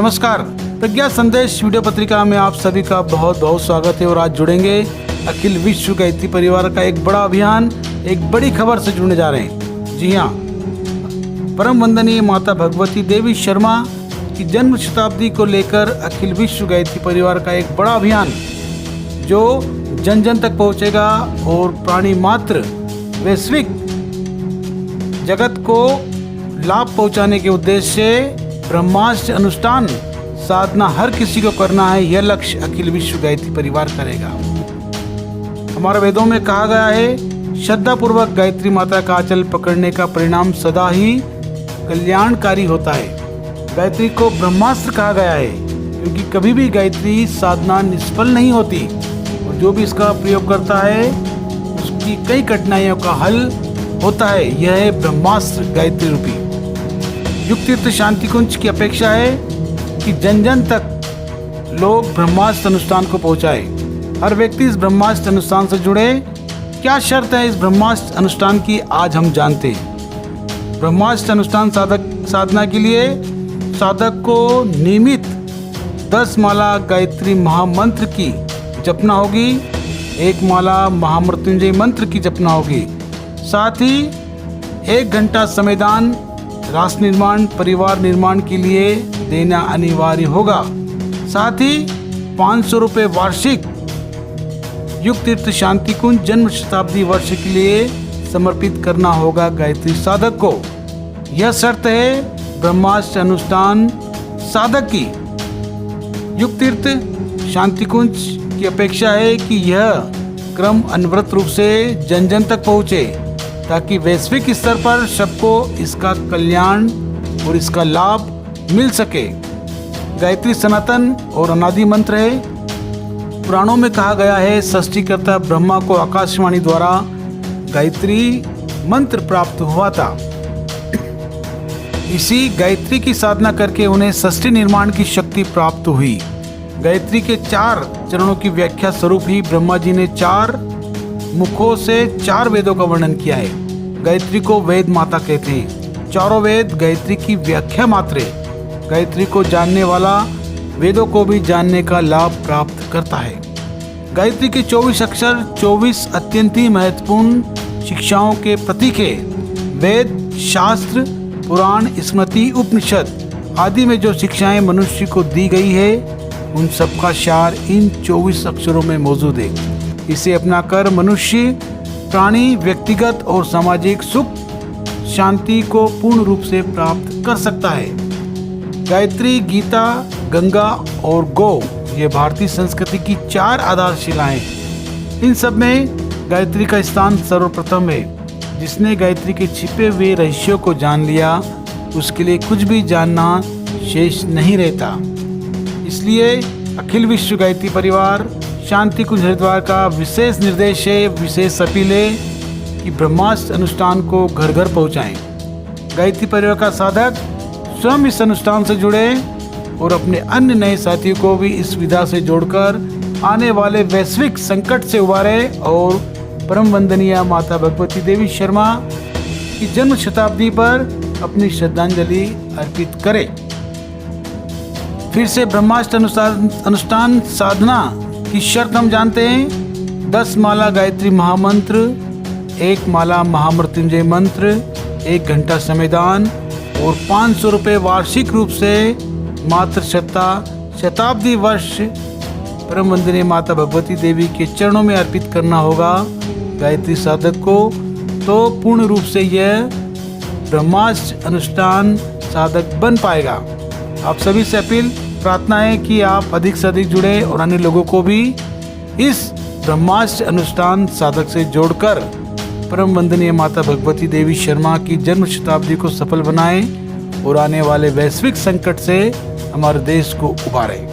नमस्कार, प्रज्ञा संदेश वीडियो पत्रिका में आप सभी का बहुत बहुत स्वागत है। और आज जुड़ेंगे अखिल विश्व गायत्री परिवार का एक बड़ा अभियान, एक बड़ी खबर से जुड़ने जा रहे हैं। जी हाँ, परम वंदनीय माता भगवती देवी शर्मा की जन्म शताब्दी को लेकर अखिल विश्व गायत्री परिवार का एक बड़ा अभियान जो जन जन तक पहुंचेगा और प्राणी मात्र वैश्विक जगत को लाभ पहुंचाने के उद्देश्य से ब्रह्मास्त्र अनुष्ठान साधना हर किसी को करना है। यह लक्ष्य अखिल विश्व गायत्री परिवार करेगा। हमारे वेदों में कहा गया है, श्रद्धा पूर्वक गायत्री माता का आंचल पकड़ने का परिणाम सदा ही कल्याणकारी होता है। गायत्री को ब्रह्मास्त्र कहा गया है क्योंकि कभी भी गायत्री साधना निष्फल नहीं होती और जो भी इसका प्रयोग करता है उसकी कई कठिनाइयों का हल होता है। यह है ब्रह्मास्त्र गायत्री रूपी। युग तीर्थ शांति कुंज की अपेक्षा है कि जन जन तक लोग ब्रह्मास्त्र अनुष्ठान को पहुंचाए। हर व्यक्ति इस ब्रह्मास्त्र अनुष्ठान से जुड़े। क्या शर्त है इस ब्रह्मास्त्र अनुष्ठान की, आज हम जानते हैं। ब्रह्मास्त्र अनुष्ठान साधना के लिए साधक को नियमित 10 माला गायत्री महामंत्र की जपना होगी, 1 माला महामृत्युंजय मंत्र की जपना होगी। साथ ही 1 घंटा समयदान राष्ट्र निर्माण परिवार निर्माण के लिए देना अनिवार्य होगा। साथ ही 500 रुपये वार्षिक युग तीर्थ शांति कुंज जन्म शताब्दी वर्ष के लिए समर्पित करना होगा गायत्री साधक को। यह शर्त है ब्रह्मास्त्र अनुष्ठान साधक की। युग तीर्थ शांति कुंज की अपेक्षा है कि यह क्रम अनवरत रूप से जन जन तक पहुँचे ताकि वैश्विक स्तर पर सबको इसका कल्याण और इसका लाभ मिल सके। गायत्री सनातन और अनादि मंत्र है। पुराणों में कहा गया है, सृष्टिकर्ता ब्रह्मा को आकाशवाणी द्वारा गायत्री मंत्र प्राप्त हुआ था। इसी गायत्री की साधना करके उन्हें सृष्टि निर्माण की शक्ति प्राप्त हुई। गायत्री के 4 चरणों की व्याख्या स्वरूप ही ब्रह्मा जी ने 4 मुखों से 4 वेदों का वर्णन किया है। गायत्री को वेद माता कहते हैं। चारों वेद गायत्री की व्याख्या मात्र है। गायत्री को जानने वाला वेदों को भी जानने का लाभ प्राप्त करता है। गायत्री के 24 अक्षर 24 अत्यंत ही महत्वपूर्ण शिक्षाओं के प्रतीक है। वेद, शास्त्र, पुराण, स्मृति, उपनिषद आदि में जो शिक्षाएं मनुष्य को दी गई है उन सबका सार इन 24 अक्षरों में मौजूद है। इसे अपनाकर मनुष्य प्राणी व्यक्तिगत और सामाजिक सुख शांति को पूर्ण रूप से प्राप्त कर सकता है। गायत्री, गीता, गंगा और गौ ये भारतीय संस्कृति की 4 आधारशिलाएं। इन सब में गायत्री का स्थान सर्वप्रथम है। जिसने गायत्री के छिपे हुए रहस्यों को जान लिया उसके लिए कुछ भी जानना शेष नहीं रहता। इसलिए अखिल विश्व गायत्री परिवार शांति कुंज हरिद्वार का विशेष निर्देश है, विशेष अपील है कि ब्रह्मास्त्र अनुष्ठान को घर घर पहुंचाएं। गायत्री परिवार का साधक स्वयं इस अनुष्ठान से जुड़े और अपने अन्य नए साथियों को भी इस विधा से जोड़कर आने वाले वैश्विक संकट से उबारे और परम वंदनीय माता भगवती देवी शर्मा की जन्म शताब्दी पर अपनी श्रद्धांजलि अर्पित करें। फिर से ब्रह्मास्त्र अनुष्ठान साधना की शर्त हम जानते हैं। 10 माला गायत्री महामंत्र, 1 माला महामृत्युंजय मंत्र, 1 घंटा समयदान और 500 रुपये वार्षिक रूप से मात्र शताब्दी वर्ष परम वंदनीय माता भगवती देवी के चरणों में अर्पित करना होगा गायत्री साधक को। तो पूर्ण रूप से यह ब्रह्मास्त्र अनुष्ठान साधक बन पाएगा। आप सभी से अपील प्रार्थना है कि आप अधिक से अधिक जुड़े और अन्य लोगों को भी इस ब्रह्मास्त्र अनुष्ठान साधक से जोड़कर परम वंदनीय माता भगवती देवी शर्मा की जन्म शताब्दी को सफल बनाएं और आने वाले वैश्विक संकट से हमारे देश को उबारें।